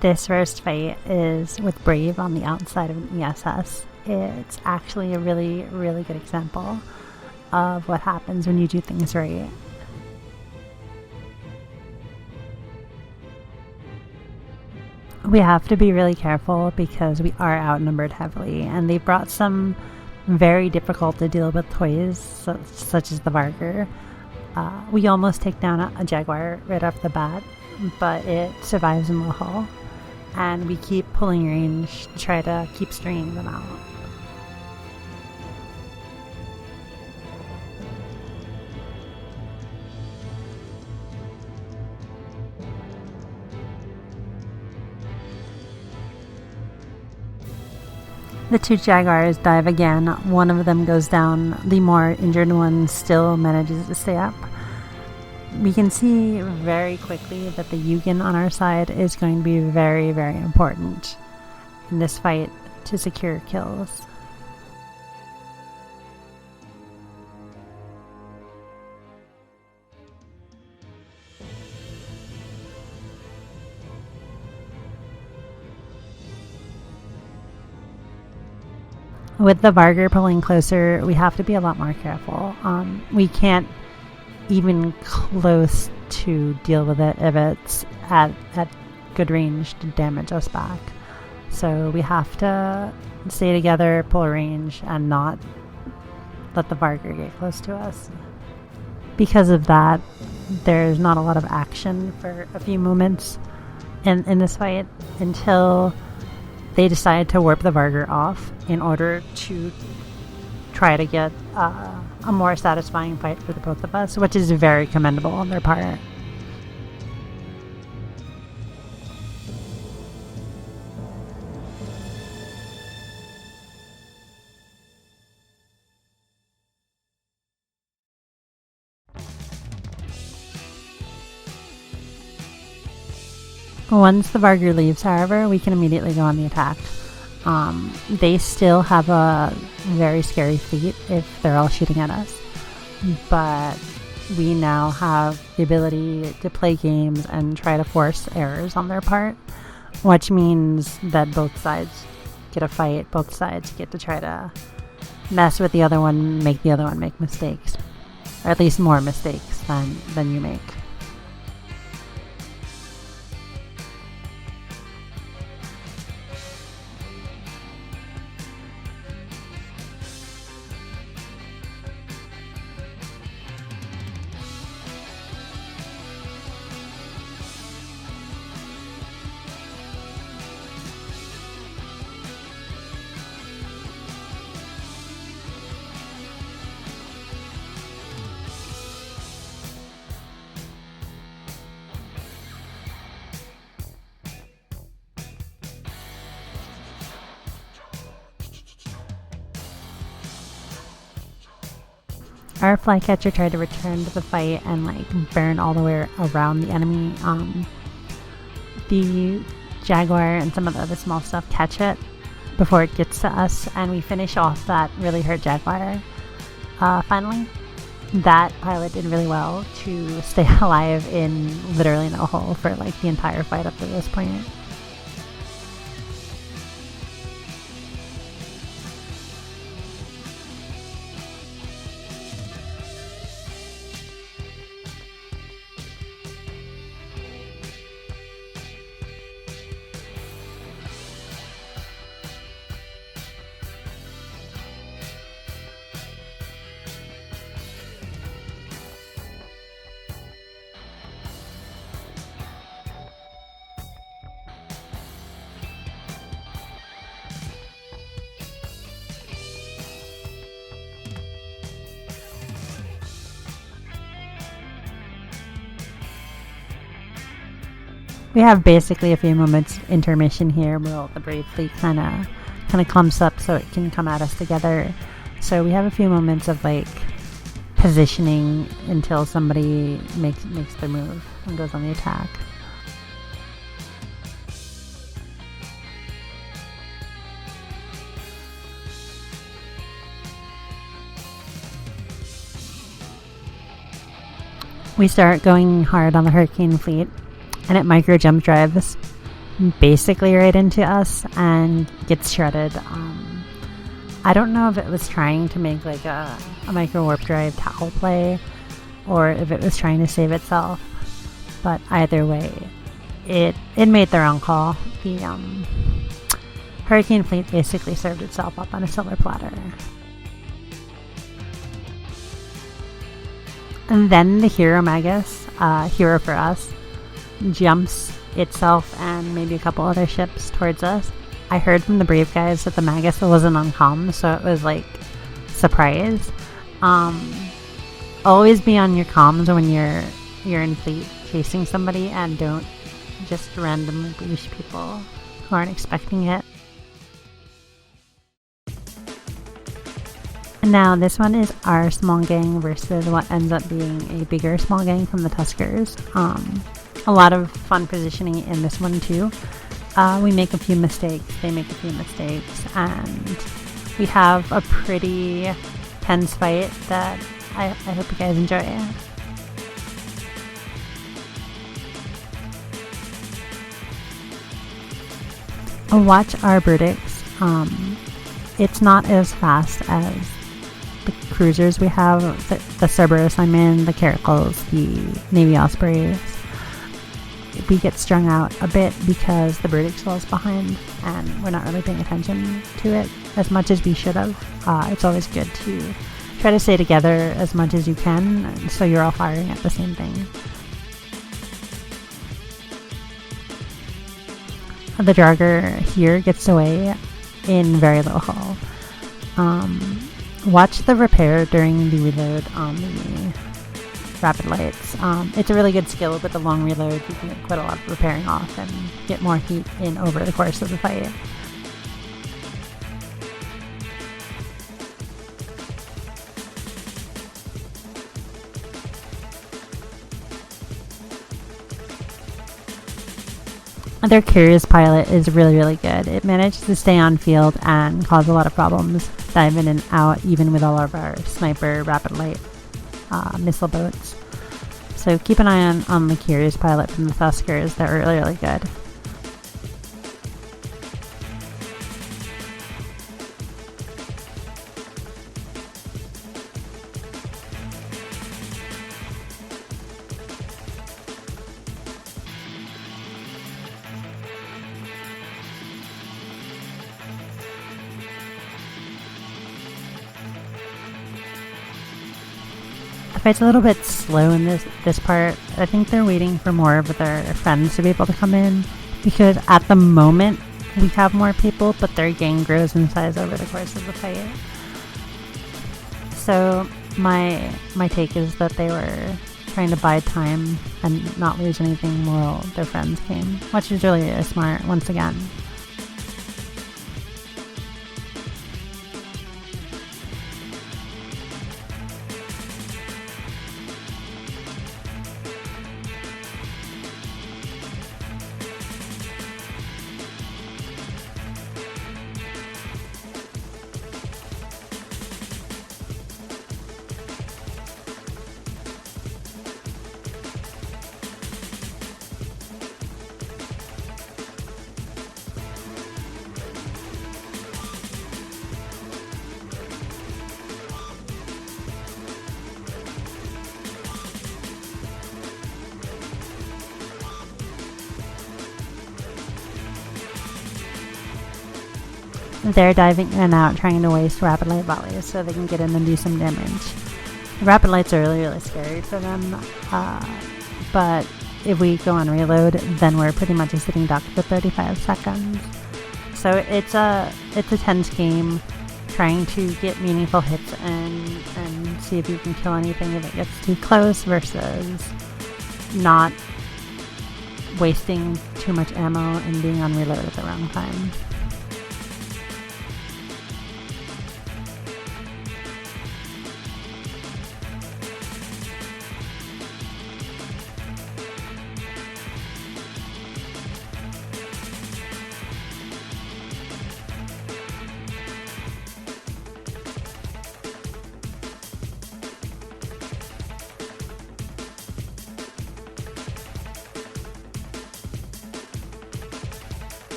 This first fight is with Brave on the outside of an ESS. It's actually a really, really good example of what happens when you do things right. We have to be really careful because we are outnumbered heavily, and they brought some very difficult to deal with toys, such as the Varger. We almost take down a Jaguar right off the bat, but it survives in the hull, and we keep pulling range to try to keep stringing them out. The two Jaguars dive again. One of them goes down. The more injured one still manages to stay up. We can see very quickly that the Yugen on our side is going to be very, very important in this fight to secure kills. With the Varger pulling closer, we have to be a lot more careful. We can't even close to deal with it if it's at good range to damage us back. So we have to stay together, pull range, and not let the Varger get close to us. Because of that, there's not a lot of action for a few moments in this fight until they decide to warp the Varger off in order to try to get a more satisfying fight for the both of us, which is very commendable on their part. Once the Varger leaves, however, we can immediately go on the attack. They still have a very scary fleet if they're all shooting at us, but we now have the ability to play games and try to force errors on their part, which means that both sides get a fight, both sides get to try to mess with the other one, make the other one make mistakes, or at least more mistakes than you make. Our flycatcher tried to return to the fight and burn all the way around the enemy. The Jaguar and some of the other small stuff catch it before it gets to us, and we finish off that really hurt Jaguar. Finally, that pilot did really well to stay alive in literally no hole for the entire fight up to this point. We have basically a few moments intermission here while the Brave fleet kind of clumps up so it can come at us together. So we have a few moments of positioning until somebody makes their move and goes on the attack. We start going hard on the Hurricane fleet, and it micro jump drives basically right into us and gets shredded. I don't know if it was trying to make like a micro warp drive towel play or if it was trying to save itself, but either way, it made the wrong call. The Hurricane Fleet basically served itself up on a silver platter. And then the Hero Magus, hero for us, jumps itself and maybe a couple other ships towards us. I heard from the Brave guys that the Magus wasn't on comm, so it was like surprise. Always be on your comms when you're in fleet chasing somebody, and don't just randomly boost people who aren't expecting it. And now this one is our small gang versus what ends up being a bigger small gang from the Tuskers. A lot of fun positioning in this one too. We make a few mistakes, they make a few mistakes, and we have a pretty tense fight that I hope you guys enjoy. Watch our verdicts. It's not as fast as the cruisers we have, the Cerberus I'm in, the Caracals, the Navy Ospreys. We get strung out a bit because the verdicts falls behind and we're not really paying attention to it as much as we should have. It's always good to try to stay together as much as you can so you're all firing at the same thing. The Dragger here gets away in very low hull. Watch the repair during the reload on the rapid lights. It's a really good skill with the long reload. You can get quite a lot of repairing off and get more heat in over the course of the fight. Their Curious Pilot is really, really good. It managed to stay on field and cause a lot of problems, dive in and out, even with all of our sniper, rapid light, missile boats. So keep an eye on the Curious Pilot from the Tuskers. They're really, really good. The fight's a little bit slow in this part. I think they're waiting for more of their friends to be able to come in, because at the moment we have more people, but their gang grows in size over the course of the fight. So my take is that they were trying to buy time and not lose anything while their friends came, which is really, really smart once again. They're diving in and out trying to waste rapid light volleys so they can get in and do some damage. The rapid lights are really, really scary for them, but if we go on reload, then we're pretty much a sitting duck for 35 seconds. So it's a tense game, trying to get meaningful hits and see if you can kill anything if it gets too close, versus not wasting too much ammo and being on reload at the wrong time.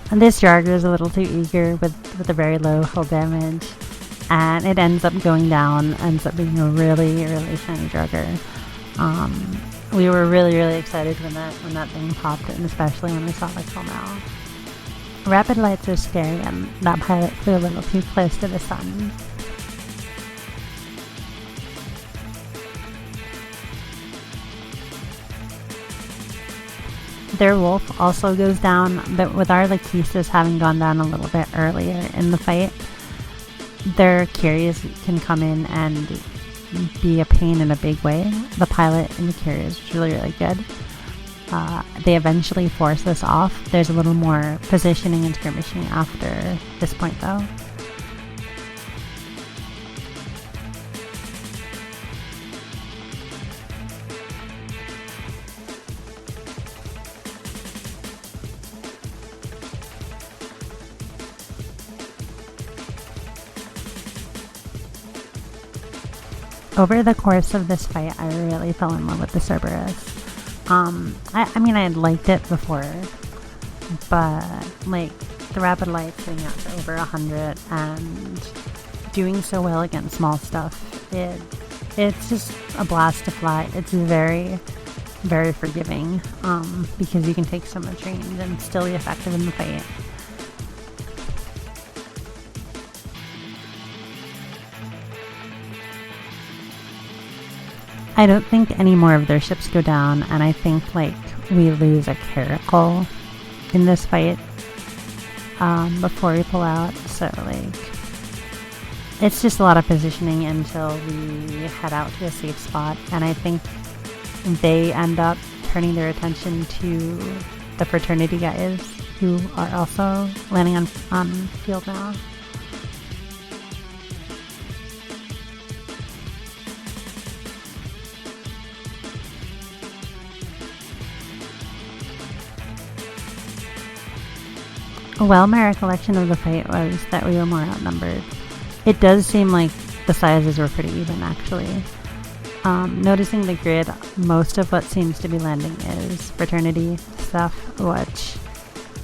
And this Jarger is a little too eager with a very low hull damage, and it ends up going down, ends up being a really, really shiny Jarger. We were really, really excited when that thing popped, and especially when we saw the kill now. Rapid lights are scary, and that pilot flew a little too close to the sun. Their wolf also goes down, but with our Lachesis having gone down a little bit earlier in the fight, their Curious can come in and be a pain in a big way. The pilot and the Curious is really, really good. They eventually force this off. There's a little more positioning and skirmishing after this point though. Over the course of this fight, I really fell in love with the Cerberus. I mean, I had liked it before, but like the rapid lights getting out to over 100 and doing so well against small stuff, it's just a blast to fly. It's very, very forgiving because you can take so much range and still be effective in the fight. I don't think any more of their ships go down, and I think like we lose a Caracal in this fight before we pull out. So like it's just a lot of positioning until we head out to a safe spot, and I think they end up turning their attention to the fraternity guys who are also landing on field now. Well, my recollection of the fight was that we were more outnumbered. It does seem like the sizes were pretty even, actually. Noticing the grid, most of what seems to be landing is fraternity stuff, which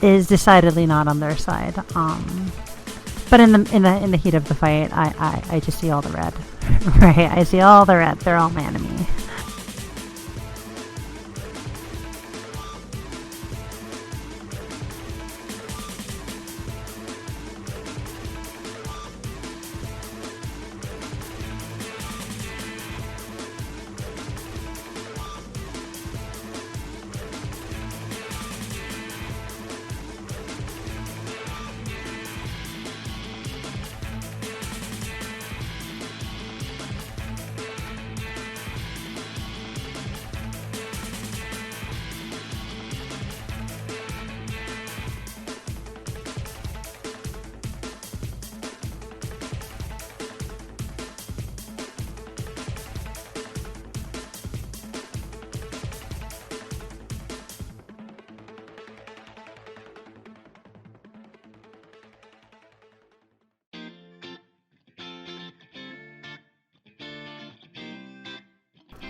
is decidedly not on their side. But in the heat of the fight, I just see all the red. Right, I see all the red. They're all man to me.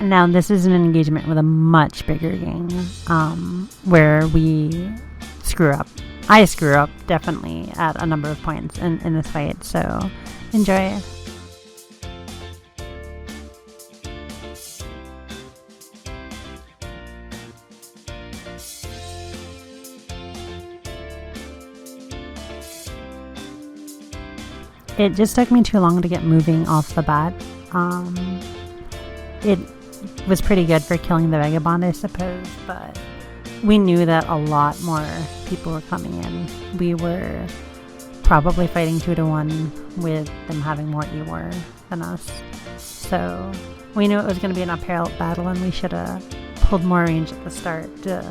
Now this is an engagement with a much bigger gang, where we screw up. I screw up, definitely, at a number of points in this fight, so enjoy. It just took me too long to get moving off the bat. It was pretty good for killing the Vagabond, I suppose, but we knew that a lot more people were coming in. We were probably fighting 2-to-1 with them having more Ewar than us. So we knew it was going to be an uphill battle, and we should have pulled more range at the start to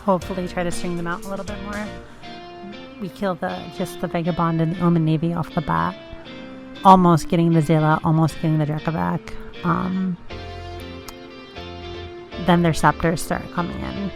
hopefully try to string them out a little bit more. We killed just the Vagabond and the Omen Navy off the bat, almost getting the Zela, almost getting the Drekavac. Then their Scepters start coming in.